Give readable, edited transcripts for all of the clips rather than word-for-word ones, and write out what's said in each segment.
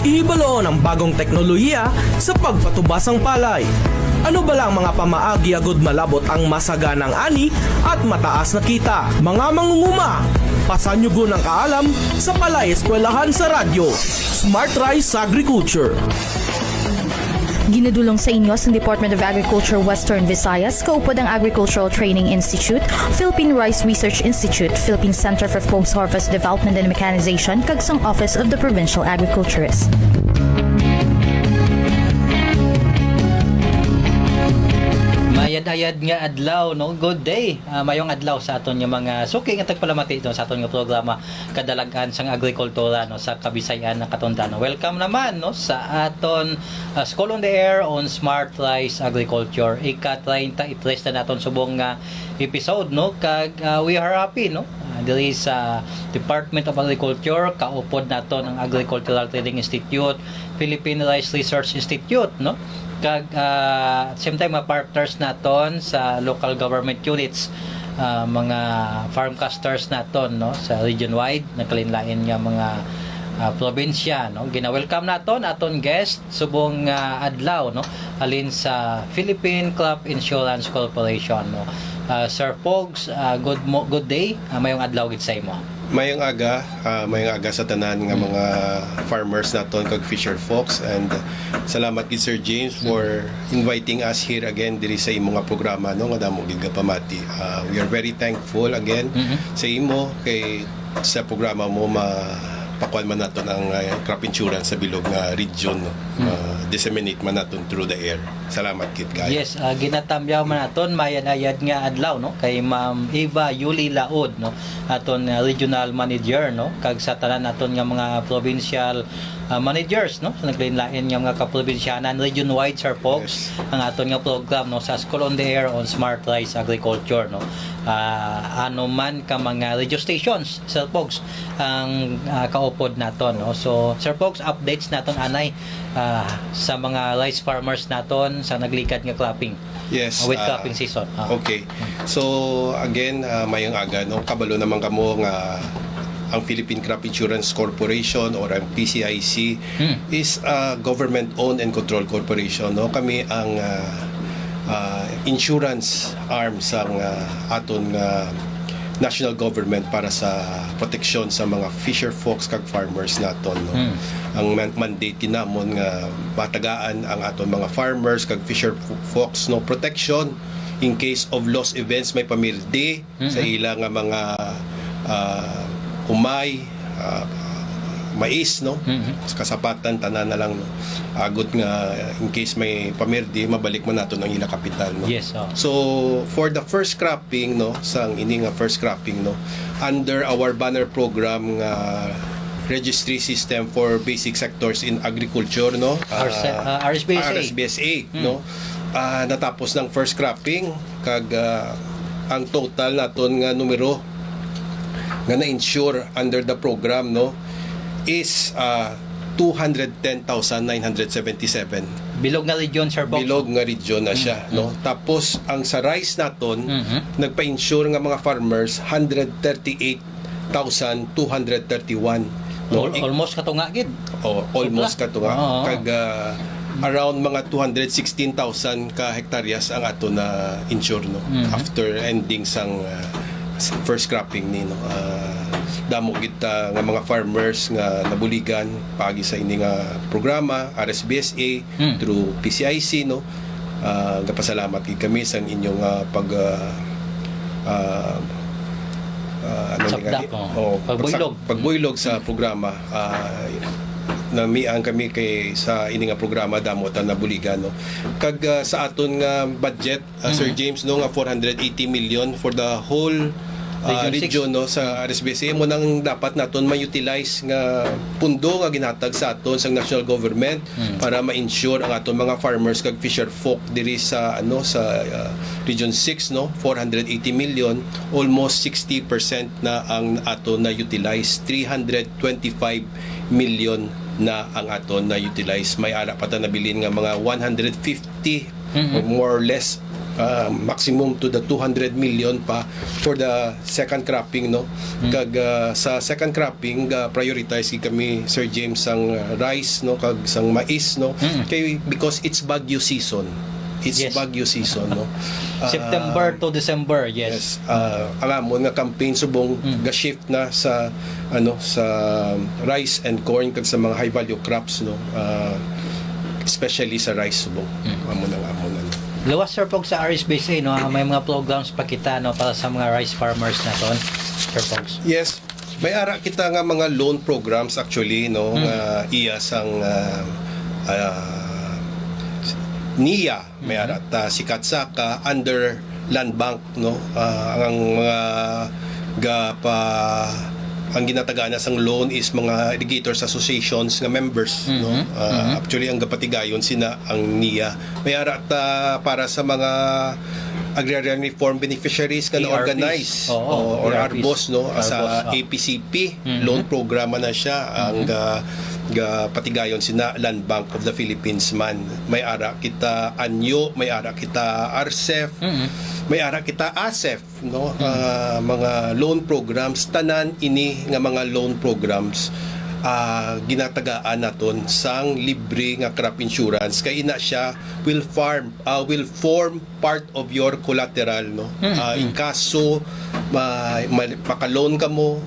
Ihibalo ang bagong teknolohiya sa pagpatubas ng palay. Ano ba lang mga pamaagi agud malabot ang masaganang ani at mataas na kita? Mga mangunguma, pasanyugo ng kaalam sa Palay Eskwelahan sa Radyo. Smart Rice Agriculture. Ginadulong sa inyo sa Department of Agriculture Western Visayas, kaupod ang Agricultural Training Institute, Philippine Rice Research Institute, Philippine Center for Post-Harvest Development and Mechanization, kagsang Office of the Provincial Agriculturist. Mayad-ayad nga adlaw, no? Good day. Mayong adlaw sa aton yung mga suki nga tagpalamati ito sa aton nga programa kadalagan sang agrikultura no sa Kabisayan na Katondano. Welcome naman no sa aton School on the Air on Smart Rice Agriculture. Ika-33 na naton subong nga episode no kag we are happy no. Diri sa Department of Agriculture kaupod naton ang Agricultural Training Institute, Philippine Rice Research Institute no. Kag same time mga partners naton sa local government units, mga farmcasters naton no sa region wide nagkalinlain nga mga probinsya no. Gina-welcome naton aton guest subong adlaw no halin sa Philippine Crop Insurance Corporation no. Sir Pogs, good day. Mayong adlaw gid sa imo. Mayong aga sa tanan nga mga farmers naton kag fisher folks, and salamat gid Sir James for inviting us here again diri sa imong nga programa no nga damo gid pamati. We are very thankful again sa imo kay sa programa mo pakuan man naton ang crop insurance sa bilog nga region no. Disseminate man naton through the air. Salamat kid kayo. Yes, ginatamyaw man naton mayad-ayad nga adlaw no kay Ma'am Eva Yuli Laod no aton regional manager no kag sa tanan naton nga mga provincial managers no sa naglain-lain nga mga kaprobinsyanan region wide Sir Pogs ang aton nga program no sa School on the Air on Smart Rice Agriculture no. Ano man ka mga radio stations Sir Pogs ang kaupod naton no. So Sir Pogs, updates naton anay sa mga rice farmers naton sa naglikad nga cropping. Yes. With cropping season. Okay. So again, mayong aga no kabalo naman kamo nga ang Philippine Crop Insurance Corporation or ang PCIC is a government-owned and controlled corporation no. Kami ang insurance arm sa aton national government para sa proteksyon sa mga fisher folks kag farmers naton no. Ang mandate kinamon nga matagaan ang aton mga farmers kag fisher folks no protection in case of loss events, may pamirdi sa ilang nga mga humay, mais no, kasapatan tanan na lang no. Agot nga in case may pamirdi mabalik man nato ang ilang kapital no. Yes. So for the first cropping no sang ini nga first cropping no under our banner program nga registry system for basic sectors in agriculture no RSBSA no natapos ng first cropping kag ang total naton nga numero nga na-insure under the program no is 210,977. Bilog nga region Sir Pogs. Bilog nga region na siya no. Tapos ang sa rice naton nagpa-insure nga mga farmers 138,231 no. Almost katunga gid. Almost katunga. Kag around mga 216,000 ka hektaryas ang ato na insure no after ending sang first cropping ni no. Damo kita nga mga farmers nga nabuligan pagi sa ini nga programa RSBSA through PCIC no. Gapasalamat gid kami sa inyong pagbuylog sa programa. Namian kami kay sa ini nga programa damo ta nabuligan no. Kag sa aton nga budget Sir James no nga 480 million for the whole region no sa RSBC mo nang dapat naton ma-utilize nga pundo nga ginhatag sa aton sa national government para ma-insure ang aton mga farmers kag fisher folk diri sa sa region 6 no 480 million, almost 60% na ang aton na utilize. 325 million na ang aton na utilize. May ara pa ta nabilin nga mga 150 or more or less maximum to the 200 million pa for the second cropping, no. Kag sa second cropping prioritize gid kami, Sir James, ang rice, no, kag sang mais, no. Kay because it's Baguio season. It's Yes. Baguio season, no. September to December, yes. Alam mo nga campaign subong ga-shift na sa sa rice and corn kag sa mga high value crops, no. Especially sa rice subong. Amo na. Luwas, Sir Pogs, sa RSBC, no, may mga programs pa kita, no, para sa mga rice farmers naton, Sir Pogs. Yes. May ara kita nga mga loan programs actually, no, nga iya sang NIA, may ara ta si Katsaka under Land Bank, no. Ang mga ang ginatagaan na sang loan is mga irrigators associations nga members, no. Actually ang gapatigayon sina ang NIA. May ara ta para sa mga agrarian reform beneficiaries nga ARPs. organize or ARPs. ARBOS, no, sa ARBOS, APCP loan programa na siya ang patigayon sina Land Bank of the Philippines man. May ara kita ANYO, may ara kita ARCEF, may ara kita ASEF, no. Mga loan programs, tanan ini nga mga loan programs ginatagaan naton sang libre nga crop insurance, kay ina siya will form part of your collateral, no. In kaso maka-loan ka mo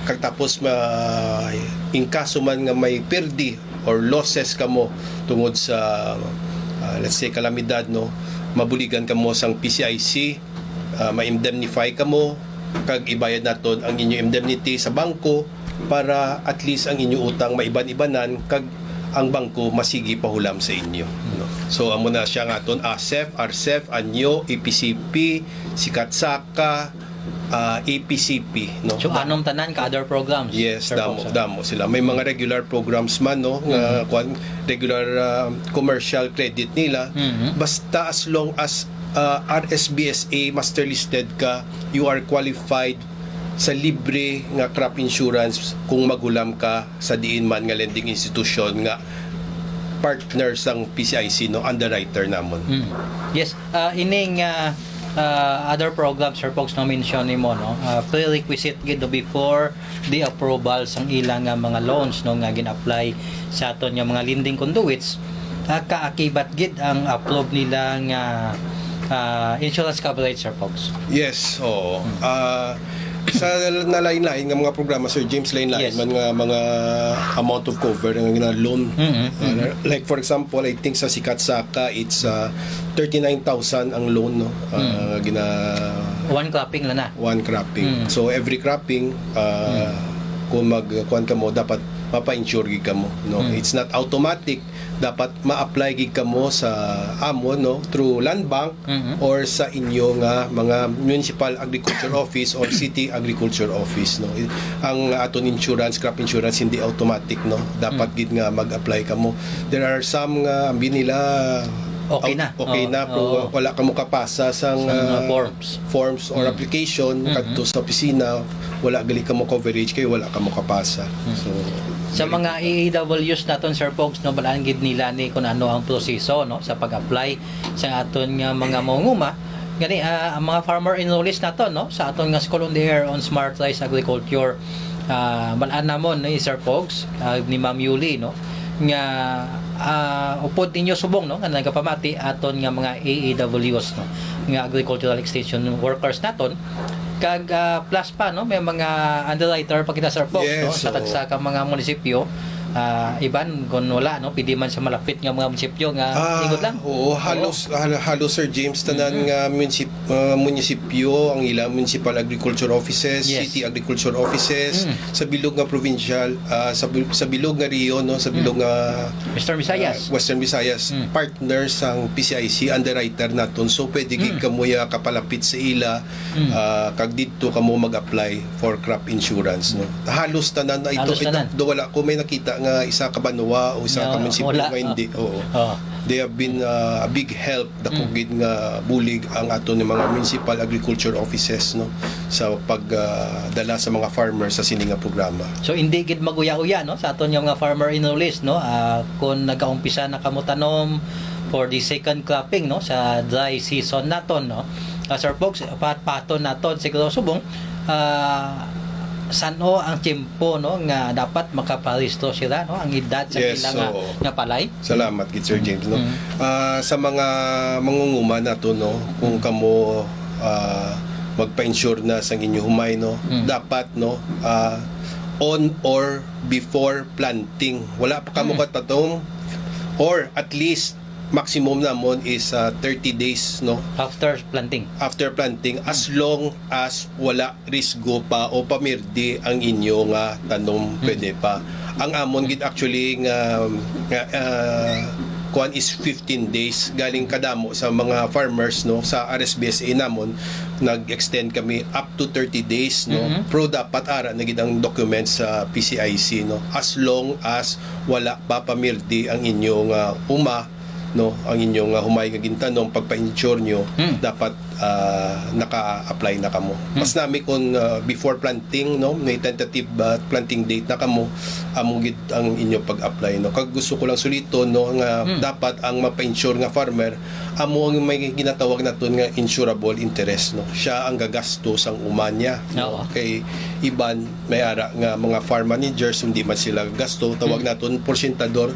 kag tapos in kaso man nga may perdi or losses ka mo tungod sa let's say kalamidad, no, mabuligan ka mo sang PCIC, ma-indemnify ka mo kag ibayad naton ang inyo indemnity sa bangko para at least ang inyo utang maiban-ibanan kag ang bangko masigi pahulam sa inyo, no. So amo na siya ngaton ASEF, ARCEF, ANYO, APCP, Sikatsaka, APCP, no. So, anong tanan ka other programs? Yes, Sir damo Pogs? sila. May mga regular programs man, no, nga regular commercial credit nila. Basta as long as RSBSA master listed ka, you are qualified sa libre nga crop insurance kung maghulam ka sa diin man nga lending institution nga partner sang PCIC, no, underwriter namon. Yes, ining other programs, Sir Pogs, no, mention ni mo, no, prerequisite gid before the approval sang ilang mga loans, no, nga gin-apply sa aton nga mga lending conduits, kaakibat gid ang approve nila nga insurance coverage, Sir Pogs. Yes, oo. Sa nalain-lain nga mga programa, Sir James, lain-lain Yes. man nga mga amount of cover nga loan. Like for example, I think sa Sikatsaka it's 39,000 ang loan, no. One cropping lang na. One cropping. So every cropping kung magkuan ka mo dapat mapa-insure gid ka mo, no. It's not automatic, dapat ma-apply gid ka mo sa amo, no, through Land Bank or sa inyo nga mga municipal agriculture office or city agriculture office, no. Ang aton insurance, crop insurance, hindi automatic, no. Dapat gid nga mag-apply ka mo. There are some nga ambi nila Okay na. Okay na, pero wala ka mo kapasa sang forms or application kadto sa opisina, wala gali ka mo coverage kay wala ka mo kapasa. So Sa mga EAWs naton, Sir Pogs, no, balaan gid nila ni kung ano ang proseso, no, sa pag-apply sa aton nga mga mangunguma. Gani ang mga farmer enrollees naton, no, sa aton nga School on the Air on Smart Rice Agriculture, balaan namon ni Sir Pogs, ni Ma'am Yuli, no, nga upod ninyo subong, no, nga nagapamati aton nga mga AAWs, no, nga agricultural extension workers naton, kag plus pa, no, may mga underwriter pa kita, Sir Pogs, no, sa tagsa ka mga munisipyo, iban kung wala, no, pwede man sa malapit nga mga munisipyo nga ingot lang. Oo, halos Sir James, tanan nga munisipyo ang ilang municipal agriculture offices, city agriculture offices, sa bilog nga provincial, sa bilog nga region, no, sa bilog nga Western Visayas, partners ang PCIC, underwriter naton. So pwede gid kamo ya kapalapit sa ila, kag didto kamo mag-apply for crop insurance, no. Halos tanan na ito do wala ko may nakita nga isa ka Banwa o isa ka munisipyo nga hindi. They have been a big help dako gid nga bulig ang ato ni mga municipal agriculture offices, no, sa pagdala sa mga farmers sa sini nga programa. So hindi gid maguya-uya, no, sa aton nga mga farmer enrollees, no, kung nagaumpisa na kamo tanom for the second cropping no sa dry season naton no. Sir folks, paton naton siguro subong sano ang tiempo no nga dapat makaparisto sila no ang edad sa Yes, ilang oo. nga palay. Salamat gid Sir James no. Mm. Sa mga mangunguma nato no, kung kamo magpa-insure na sa inyo humay no, dapat no on or before planting. Wala pa kamo katatong or at least maximum namon is 30 days no After planting. after planting, as long as wala risgo pa o pamirdi ang inyo nga tanom pwede pa. Ang amon gid actually nga kuan is 15 days galing kadamo sa mga farmers no sa RSBSA namon nag-extend kami up to 30 days no pero dapat ara na gid ang documents sa PCIC no as long as wala pa pamirdi ang inyong no ang inyong humay nga gintanom pagpa-insure nyo dapat naka-apply na kamo. Mas nami kung before planting no may tentative planting date na kamo amo gid ang inyo pag-apply no. Kag gusto ko lang suliton no nga dapat ang mapa-insure nga farmer amo ang may ginatawag naton nga insurable interest no. Siya ang gagasto sang umanya no. Kay iban may ara nga mga farm managers hindi man sila gasto tawag naton porsyentador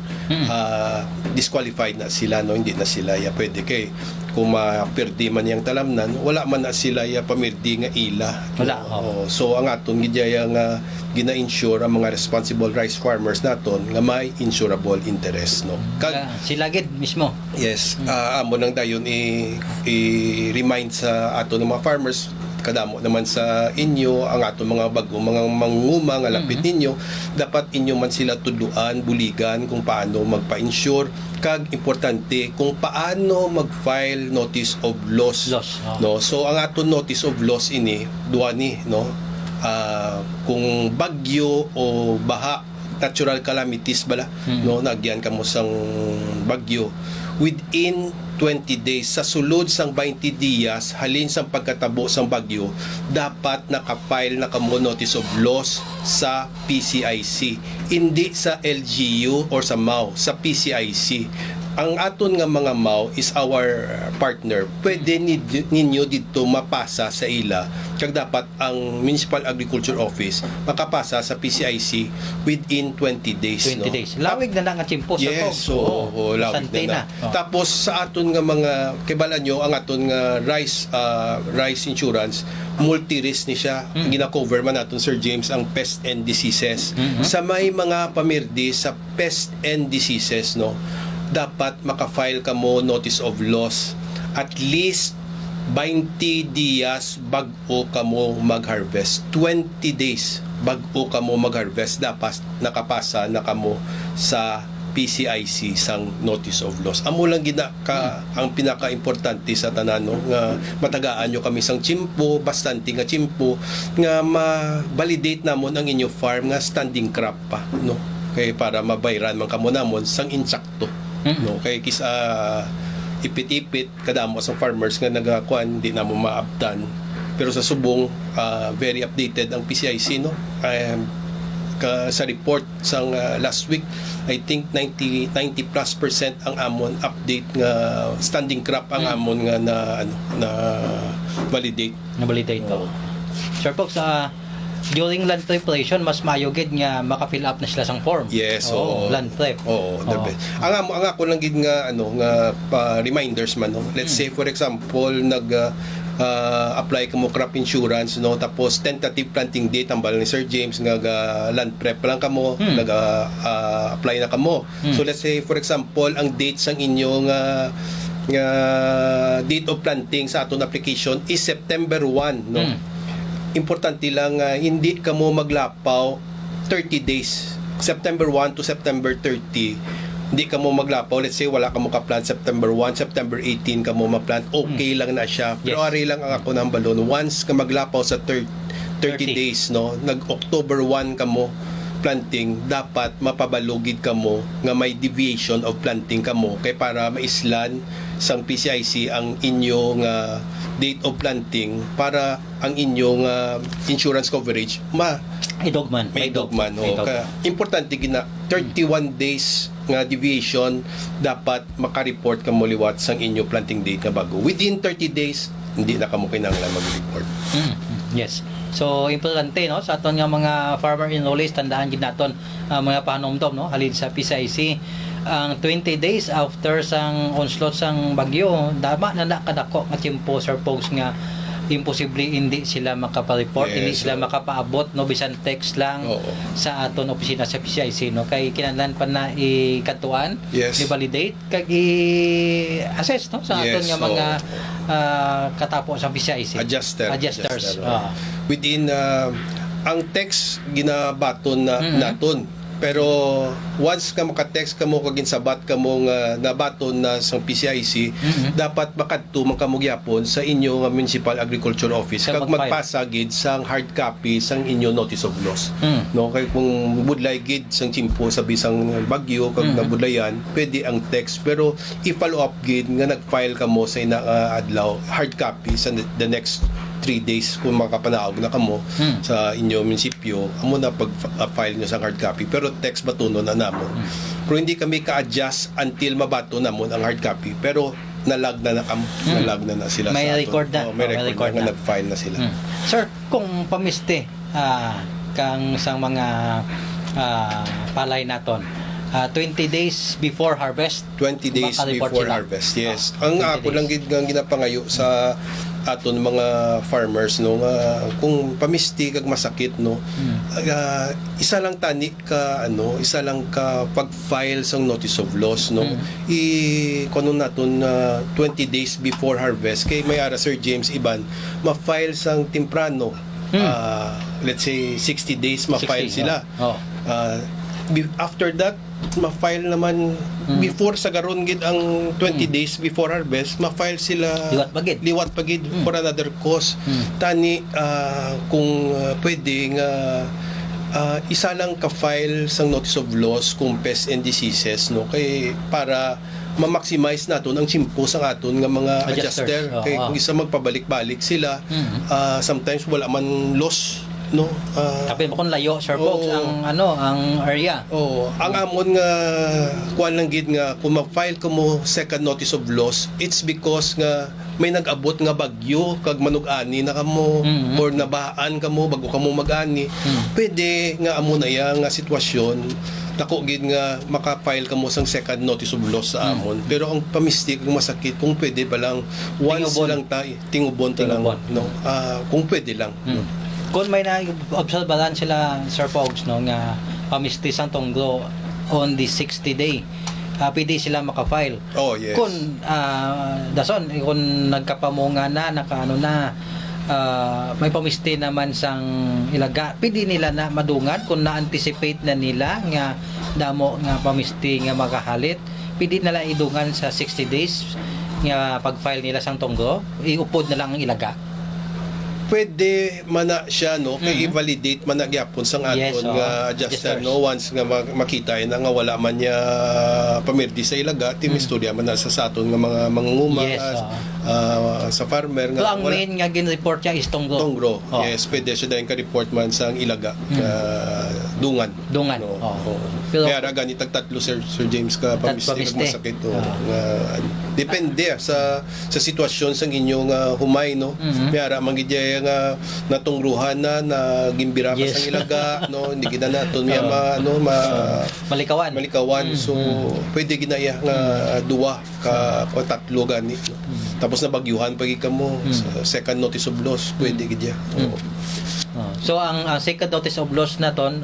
disqualified na sila no hindi na sila ya pwede kay kung maperdi man yang talamnan wala man na sila ya pamirdi nga ila Wala, so ang aton gidya nga gina-insure ang mga responsible rice farmers naton nga may insurable interest no kag Sila gid mismo. yes amo nang dayon i-remind sa aton ng mga farmers kadamo naman sa inyo ang ato mga bago mga manguma nga lapit ninyo dapat inyo man sila tudluan buligan kung paano magpa-insure kag importante kung paano mag-file notice of loss. No so ang ato notice of loss ini duha ni no kung bagyo o baha natural calamities bala no nagyan kamo sang bagyo within 20 days sa sulod sang 20 dias halin sang pagkatabo sang bagyo dapat naka-file na kamo notice of loss sa PCIC hindi sa LGU or sa MAU sa PCIC. Ang aton nga mga MAU is our partner. Pwede ninyo dito mapasa sa ila. Kag dapat ang Municipal Agriculture Office makapasa sa PCIC within 20 days. 20 days. Lawig na nga chimpo sa Yes, so lawig na. Tapos sa aton nga mga kibala nyo ang aton nga rice insurance multi-risk ni siya. Gina-cover man naton Sir James ang pest and diseases. Sa may mga pamirdi sa pest and diseases no dapat maka-file ka mo notice of loss at least 20 dias bago ka mo mag-harvest 20 days bago ka mo mag-harvest dapat nakapasa na ka mo sa PCIC sang notice of loss. Amo lang gina ka ang pinaka-importante sa tanan no nga matagaan nyo kami sang chimpo bastante nga chimpo nga ma-validate namon ang inyo farm nga standing crop pa no kay para mabayran man kamo namon sang insakto no kay kisa ipit-ipit kadamo sa farmers nga nagakuan di na mo maabtan pero sa subong very updated ang PCIC no sa report sang last week I think 90% ang amon update nga standing crop ang amon nga na validate Sure folks, during land preparation mas mayo gid nga maka-fill up na sila sang form. Yes, land prep. the best. Ang ako lang gid nga nga reminders man no. Let's say for example apply ka mo crop insurance no tapos tentative planting date ang bala ni Sir James nga land prep lang kamo apply na kamo. So let's say for example ang date sang inyo nga date of planting sa aton application is September 1 no. Importante lang hindi ka mo maglapaw 30 days September 1 to September 30 hindi ka mo maglapaw let's say wala ka mo ka-plant September 1 September 18 ka mo ma-plant okay lang na siya pero ari lang ang ako ng balon once ka maglapaw sa 30 days no nag October 1 ka mo planting, dapat mapabalugid kamo nga may deviation of planting kamo kay para maislan sang PCIC ang inyong date of planting para ang inyong insurance coverage May dogman. may dogman. May dog. Importante gina 31 days nga deviation dapat makareport kamo liwat sang inyo planting date nga bago. Within 30 days hindi na kamo kinahanglan mag-report. Yes. So importante no sa aton nga mga farmer enrollees tandaan gid naton mga panomdom no halin sa PCIC ang 20 days after sang onslaught sang bagyo dama na nakadako nga timpo Sir Pogs nga imposible hindi sila makapa-report, Yes, hindi sila oo. makapaabot no bisan text lang Oo. sa aton opisina sa PCIC no kay kinahanglan pa na ikatuan, Yes. i-validate kag i-assess no sa aton Yes, nga mga oo. katapo sa PCIC. Adjusters. Ah. Within ang text ginabaton na naton, pero once ka maka-text ka mo kag insabat ka mo nga nabaton na sa PCIC, dapat makadto man kamo gyapon sa inyo nga municipal agriculture office Sa kag mag-file. magpasa gid sang hard copy sang inyo notice of loss. Mm. No, kay kung budlay gid sang timpo sa bisang bagyo kag nabudlayan, pwede ang text, pero i-follow up gid nga nag-file ka mo sa ina adlaw hard copy sa the next 3 days kung makapanaog na kamo sa inyo munisipyo, amo na pag-file nyo sa hard copy, pero text batuno na namon. Pero hindi kami ka-adjust until mabato namon ang hard copy, pero nalag na sila May sa aton. record na. May record na, na. nag-file na sila. Sir, kung pamiste kang sang mga palay naton 20 days before harvest 20 days makareport before sila. harvest. Yes. Ah, Ang 20 ako lang days. gid nga ginapangayo sa aton mga farmers no nga kung pamisti kag masakit no isa lang tani ka isa lang ka pag-file sang notice of loss no kuno naton 20 days before harvest kay may ara Sir James Iban ma-file sang temprano let's say 60 days ma-file 60, sila. oh. After that ma-file naman before sa garon gid ang 20 days before harvest ma-file sila Liwat pa gid. for another cause. Tani kung pwede nga isa lang ka-file sang notice of loss kung pests and diseases no kay para ma-maximize naton ang simpo sa aton nga mga adjuster Adjusters. kay kung isa magpabalik-balik sila sometimes wala man loss no Tapi mo kung layo Sir Pogs Oo. ang area. ang amon nga kuan lang gid nga kung ma-file ko mo second notice of loss, it's because nga may nag-abot nga bagyo kag manug-ani na kamo or nabaan kamo bago kamo mag-ani. Pwede nga amo na ya nga sitwasyon dako gid nga maka-file kamo sang second notice of loss sa amon. Pero ang pamistik kung masakit kung pwede ba lang once Tingubon. lang tingubon ta lang Tingubon. no. Kung pwede lang. No? Kung may na-obserbahan sila Sir Pogs no nga pamisti sang tonggo on the 60 day pwede sila maka-file. Oh, yes. Kung dason kung nagkapamunga na nakaano na may pamisti naman sang ilaga pwede nila na madungan kung na-anticipate na nila nga damo nga pamisti nga makahalit pwede nila idungan sa 60 days nga pag-file nila sang tonggo iupod na lang ang ilaga. Pwede mana siya no kay i-validate man na gyapon sang aton Yes, nga adjusters. adjuster no once nga makita na nga wala man niya pamirdi sa ilaga istorya man na sa aton nga mga mangunguma Yes, sa farmer So nga ang main nga gin-report niya is tonggo. tongro. Oh. Yes, pwede siya dahil ka-report man sang ilaga dungan. Dungan. No? Oh. Oo. Pero- Kaya ra gani tag tatlo Sir James ka pamiste pamiste. masakit to. Depende sa sitwasyon sang inyong humay no. Kaya ra manggid nga natungruhan na gimbira pa Yes. sang ilaga no hindi gid na naton miya Malikawan. so pwede ginaya nga duwa ka tatlo gani no? Tapos na bagyuhan pagi kamo sa second notice of loss pwede gid ya. So ang second notice of loss naton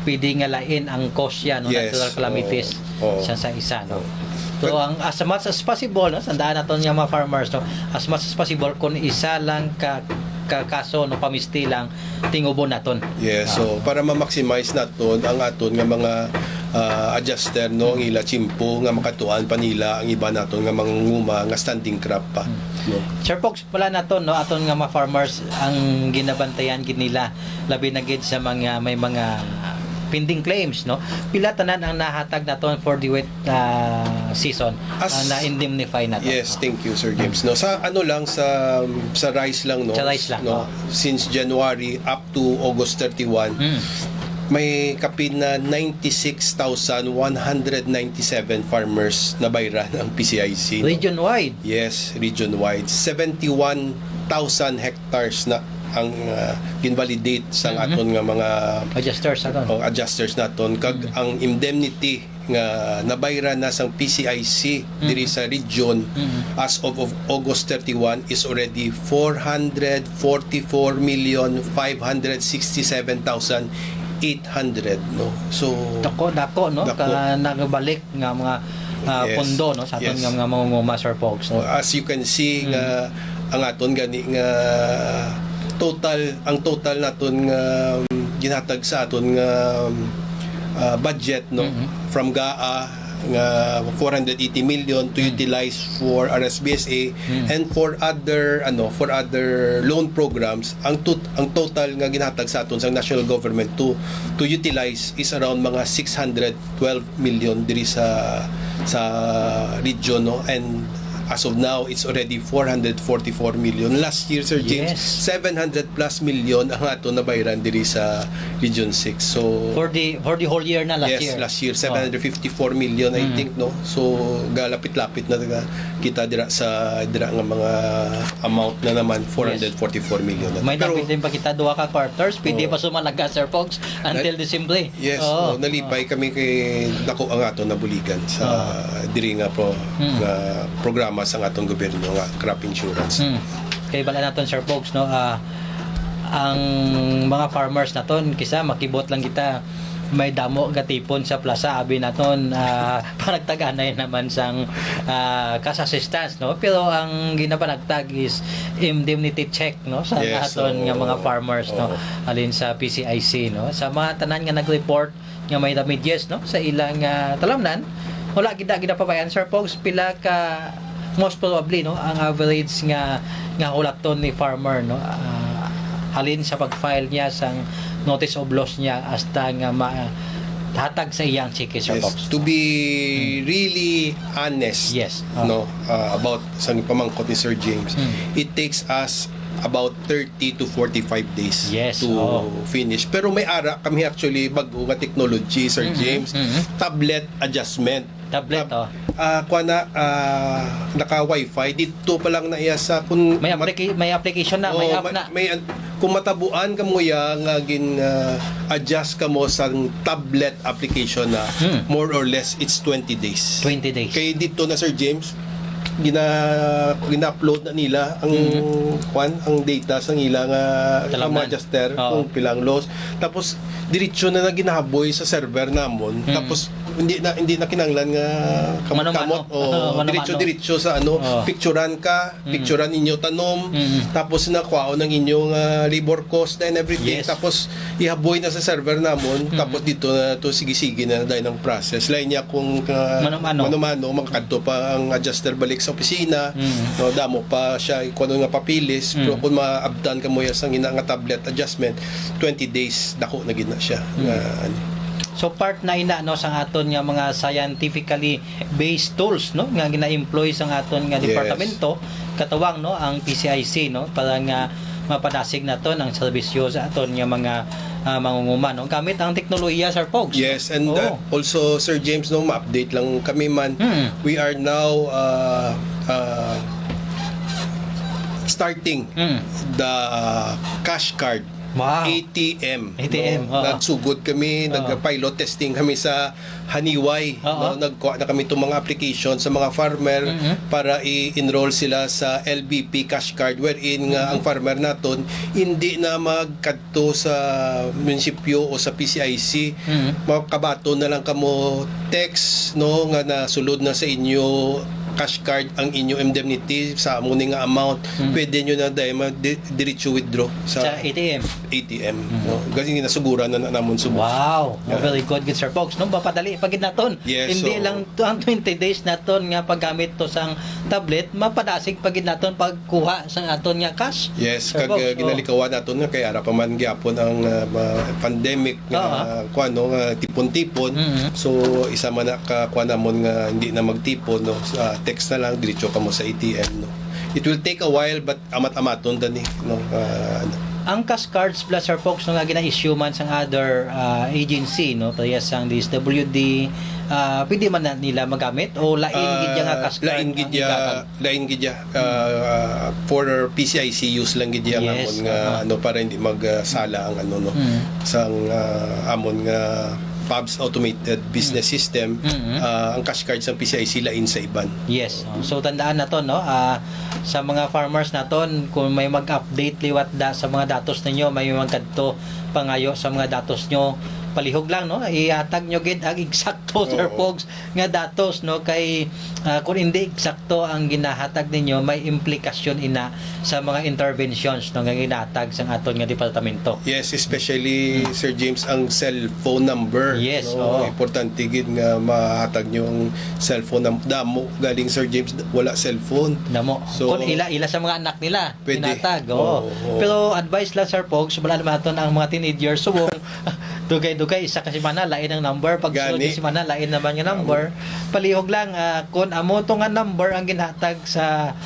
pwede nga lain ang cause yan no Yes. natural calamities Oo. sa isa no. So ang as much as possible no sandaan naton nga mga farmers no as much as possible kung isa lang ka kaso no pamisti lang tingubon naton. Yes, so para ma-maximize naton ang aton nga mga adjuster no ang ila chimpo nga makatuan pa nila ang iba naton nga mangunguma nga standing crop pa no. Sir Pogs pala naton no aton nga mga farmers ang ginabantayan gid nila labi na gid sa mga may mga pending claims, no? Pila tanan ang nahatag naton for the wet season na indemnify naton. Yes, thank you Sir James. No, sa ano lang sa rice lang no. Sa rice lang, no. Since January up to August 31, may kapin na 96,197 farmers na bayran ang PCIC. No? Region-wide. Yes, region-wide. 71,000 hectares na ang invalidate sa aton nga mga Adjusters naton. adjusters naton kag ang indemnity nga nabayran na sang PCIC diri sa region as of August 31 is already 444,567,800 no. So Dako no nagbalik nga mga Yes. pondo no sa aton Yes. nga mga mangunguma sir folks no. as you can see nga ang aton gani nga total naton nga ginhatag sa aton nga budget no from GAA nga 480 million to utilize for RSBSA and for other loan programs ang total nga ginhatag sa aton sa national government to utilize is around mga 612 million diri sa region no, and as of now it's already 444 million. Last year Sir James, Yes. 700 plus million ang ato na bayaran diri sa Region 6. So For the whole year na last year. last year 754 million I think no. So galapit-lapit na kita dira nga mga amount na naman 444 million. Na. May Pero dapat din pa kita duha ka quarters, pwede pa sumalaga sir folks until December. yes, Oo. nalipay kami kay dako ang ato na buligan sa diri nga nga programa sa atong gobyerno nga crop insurance. Kay bala naton sir folks no, ang mga farmers naton kisa makibot lang kita may damo gatipon sa plaza abi naton panagtaganay naman sang cash assistance no, pero ang ginapanagtag is indemnity check no sa Yes, aton nga mga farmers no, oo. alin sa PCIC no, sa mga tanan nga nag-report nga may damages no sa ilang talamnan, wala gida pabayan sir folks, pila ka most probably no ang average nga hulakton ni farmer no, halin sa pag-file niya sang notice of loss niya hasta nga hatag sa iyang chiki sir Yes, folks. to be really honest Yes. no about sa pamangkot ni Sir James, it takes us about 30 to 45 days Yes, to finish. Pero may ara kami actually bago nga technology Sir James, tablet adjustment. Tablet Kuha na naka wifi dito pa lang na iya sa kung may application na, may app na. kung matabuan ka mo ya nga adjust ka mo sa tablet application na more or less it's 20 days. 20 days. Kay dito na Sir James gina-upload na nila ang ang data sa ilang Talamnan. adjuster Oo. kung pilang loss. Tapos diretso na ginahaboy sa server namon. Tapos hindi na kinanglan nga kamot-kamot o diretso sa picturean ninyo tanom, tapos nakuha ng inyong labor cost and everything. Yes. Tapos ihaboy na sa server namon, tapos dito na to sige na dahil ng process. Lain niya kung mano-mano makadto pa ang adjuster balik sa opisina, no, damo pa siya kuno nga papilis, pero kung maabdan ka mo ya sang ina nga tablet adjustment 20 days dako na gid na siya. So part na ina no sang aton nga mga scientifically based tools no nga gina-employ sang aton nga Yes. departamento katawang no ang PCIC no para nga mapadasig naton ang serbisyo sa aton nga mga mangunguma no gamit ang teknolohiya sir folks. Yes, and Oo. also Sir James no ma-update lang kami man. We are now starting the cash card Wow. ATM. ATM, No? oo. Nagsugod kami, nag-pilot testing kami sa Haniway. Oo. No? Nagkuha na kami itong mga application sa mga farmer para i-enroll sila sa LBP cash card wherein nga ang farmer naton hindi na magkadto sa munisipyo o sa PCIC. Makabato na lang kamo text no nga nasulod na sa inyo cash card ang inyong indemnity sa amo ni nga amount, pwede nyo na dahil diretso withdraw Sa sa ATM. ATM. No? Kasi ginasuguran na namon subok. Wow, Yeah. very good sir folks. No, mapadali pagid naton. Yes, Hindi so- lang to ang 20 days naton nga paggamit to sang tablet, mapadasig pagid naton pagkuha sang aton nga cash. Yes, Sir kag Bogs, ginalikawan naton nga kay ara pa man gyapon ang pandemic nga kuano nga tipon-tipon. So isa man na ka kuan namon nga hindi na magtipon no, sa text na lang diretso ka mo sa ATM no. It will take a while but amat-amaton dani no. Ang cash cards plus sir folks no nga gina-issue man sang other agency no, parehas sang DSWD, pwede man na nila magamit o lain gid nga cash card. lain gid ya for PCIC use lang gid ya Yes, amon nga ano para hindi magsala ang ano no sang amon nga PABS Automated Business System. Ang cash card sa PCIC lain sa iban. Yes. So tandaan na to no, sa mga farmers naton kung may mag-update liwat sa mga datos ninyo, may magkadto pangayo sa mga datos nyo, palihog lang no, ihatag nyo gid ang eksakto sir folks nga datos no, kay kung hindi eksakto ang ginahatag ninyo, may implikasyon ina sa mga interventions no nga ginatag sa aton nga departamento. Yes, especially Sir James ang cellphone number. Yes, no? oo. Importante gid nga mahatag nyo ang cellphone damo galing Sir James wala cellphone. Namo. So, kung ila sa mga anak nila pwede. tinatag. Oo. Pero advice lang sir folks, wala naman aton ang mga teenagers subong dugay-dugay isa kasi mana lain ang number, pag sunod Gani. si mana lain naman nga number. Palihog lang kung amo to nga number ang ginhatag sa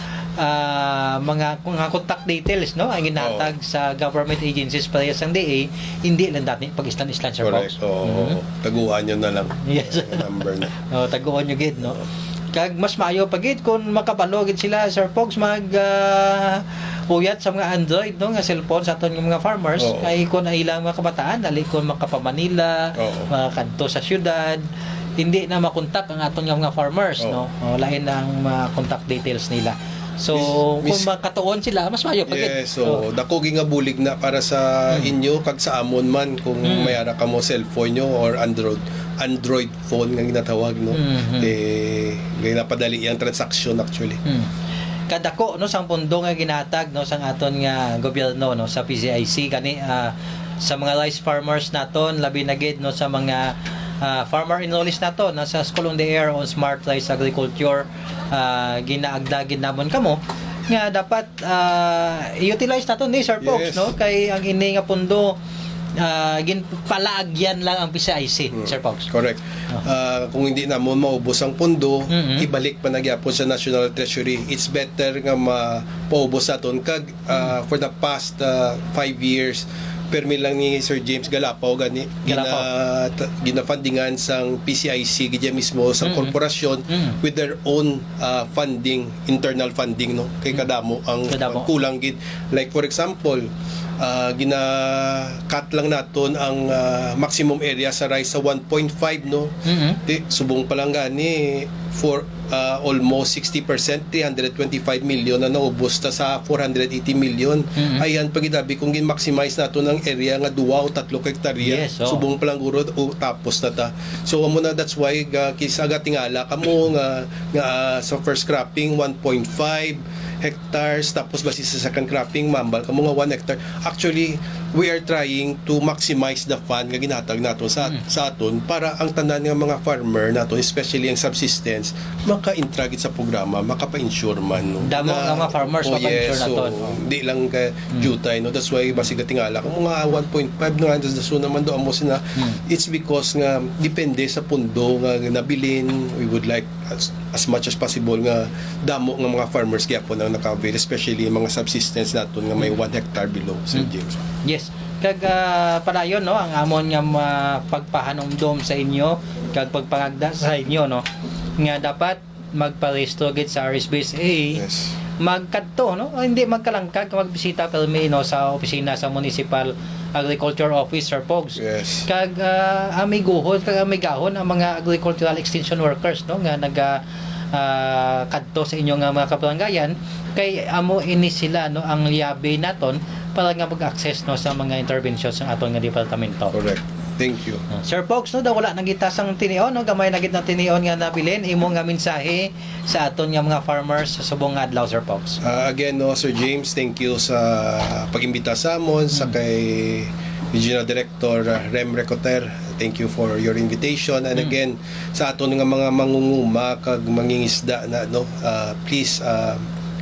mga contact details no, ang ginhatag sa government agencies parehas ang DA, hindi lang dati pag islan sir Correct. folks. Oo. Taguan nyo na lang. Yes. ang number na. Taguon nyo gid no. Kag mas maayo pagid kung makabalo gid sila sir folks mag uyat sa mga Android no nga cellphone sa aton nga mga farmers. Oo. Kay kun ay ilang mga kabataan dali kon makapamanila, Oo. makadto sa syudad, hindi na makontak ang aton nga mga farmers Oo. no. Lain ang mga contact details nila. So Miss- kung makatuon sila mas maayo pagid. Yes, so dako nga bulig na para sa inyo kag sa amon man kung mayara ka mo cellphone nyo or Android phone nga ginatawag no. Napadali ang transaction actually. Kadako no sang pundo nga ginatag no sang aton nga gobyerno no sa PCIC kani sa mga rice farmers naton labi na gid no sa mga farmer enrollees nato nasa School on the Air on Smart Rice Agriculture, ginaagdagid namon kamo nga dapat i-utilize nato ni sir folks Yes. no, kay ang ini nga pundo ginpalaagyan lang ang PCIC sir folks. Correct. Kung hindi na mo maubos ang pundo, Mhm. ibalik pa nagyapon sa National Treasury. It's better nga mapaubos aton kag for the past 5 years permi lang ni Sir James Galapaw gani ginafundingan sang PCIC gidya mismo sa korporasyon with their own funding, internal funding no, kay kadamo ang Kadamo. kulang gid, like for example gina-cut lang naton ang maximum area sa rice sa 1.5 no. Subong pa lang gani for almost 60%, 325 million na naubos ta sa 480 million. Ayan pagitabi kung gin-maximize nato ng area nga 2 o 3 hektarya. Yes, oh. Subong pa lang guro tapos na ta. So amo na, that's why kisa tingala kamo nga sa first cropping 1.5 hectares, tapos basi sa second cropping mambal kamo nga 1 hectare. Actually we are trying to maximize the fund nga ginatag nato sa aton para ang tanan nga mga farmer nato, especially ang subsistence, maka-intragit sa programa, makapa-insure man no. Damo nga mga farmers mapa-insure naton. Hindi lang ka jutay no. That's why basi tingala kamo nga 1.5 no andas daso naman do amo sina. It's because nga depende sa pundo nga nabilin. We would like as much as possible nga damo nga mga farmers gyapon ang naka-avail, especially mga subsistence naton nga may 1 hectare below, Sir James. Yes. Kag padayon no, ang amon nga pagpahanumdom sa inyo kag pagpangagda sa inyo no, nga dapat magparehistro gid sa RSBSA. Yes. Magkadto no, hindi magkalangkag magbisita permi no sa opisina sa Municipal Agriculture Office Sir Pogs. Yes. Kag amiguhon kag amigahon ang mga agricultural extension workers no nga kadto sa inyong mga kabaranggayan, kay amo ini sila no ang liabi naton para nga mag-access no sa mga interventions sa aton nga departamento. Correct. Thank you. Sir Pogs, no, daw wala nang gitasang tinion, no, gamay na gid ng tinion nga nabilin, imo nga mensahe sa aton nga mga farmers sa subong nga adlaw, Sir Pogs. Again, no, Sir James, thank you sa pag-imbita sa amon, sa kay Regional Director Rem Recoter. Thank you for your invitation. And again, sa aton nga mga mangunguma kag mangingisda na, no, please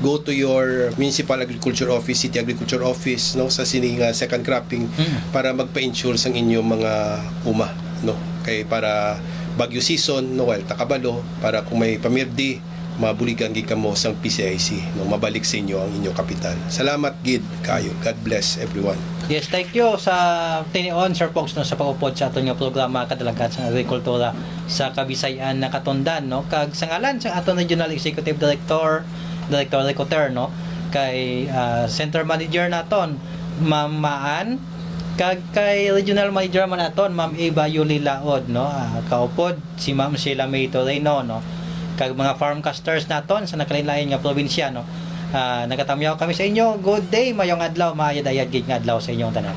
go to your municipal agriculture office, city agriculture office, no, sa sining second cropping para magpa-insure sang inyong mga uma, no, kay para bagyo season, no, well, takabalo para kung may pamirdi mabuligan gid kamo sang PCIC, no, mabalik sa inyo ang inyong kapital. Salamat gid kayo. God bless everyone. Yes, thank you sa tinion, Sir Pogs, no, sa pag-upod sa aton nga programa kadalagan sa agrikultura sa Kabisayan na Katondan, no, kag sa ngalan sa aton Regional Executive Director Recoter, no, kay Center Manager naton Ma'am Maan, kag kay Regional Manager man naton Ma'am Eva Yuli Laod, no, kaupod si Ma'am Sheila May Toreno, no, kag mga farmcasters naton sa nakalain-lain nga probinsya, no. Nagatamyaw kami sa inyo. Good day, mayong adlaw, maayad-ayad gid nga adlaw sa inyong tanan.